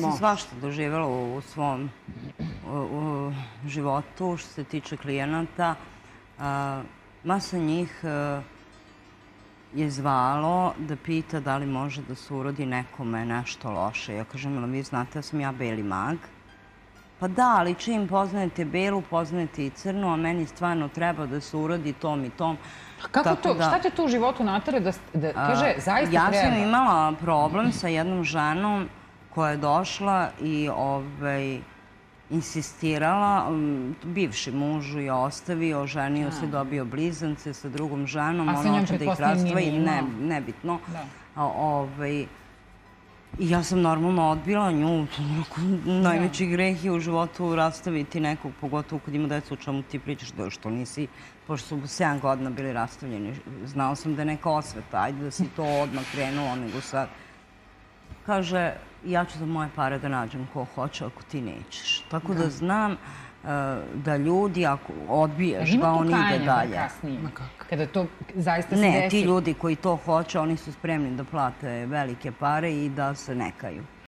Sam svašta doživjela u svom životu što se tiče klijenata. Masa njih je zvalo da pita da li može da se urodi nekome nešto loše. Ja kažem, ali vi znate da sam ja beli mag? Pa da, ali čim poznajete belu, poznajete i crnu, a meni stvarno treba da se urodi tom i tom. Kako to? Šta te tu u životu natare da kaže zaista treba? Ja sam imala problem sa jednom ženom koja je došla i insistirala, bivši muž je ostavio, ženio se, dobio blizance sa drugom ženom. A sa njom pretpostavljam nije imao? Nebitno. I ja sam normalno odbila nju. Najveći greh je u životu rastaviti nekog, pogotovo kad ima decu, o čemu ti pričaš, što nisi, pošto su 7 godina bili rastavljeni. Znao sam da je neka osveta, ajde da si to odmah krenuo, nego sad. Kaže, ja ću za moje pare da nađem ko hoće ako ti nećeš. Tako da znam da ljudi, ako odbiješ, pa on ide dalje. Kasnije, kada to zaista se desi? Ne, ti ljudi koji to hoće, oni su spremni da plate velike pare i da se nekaju.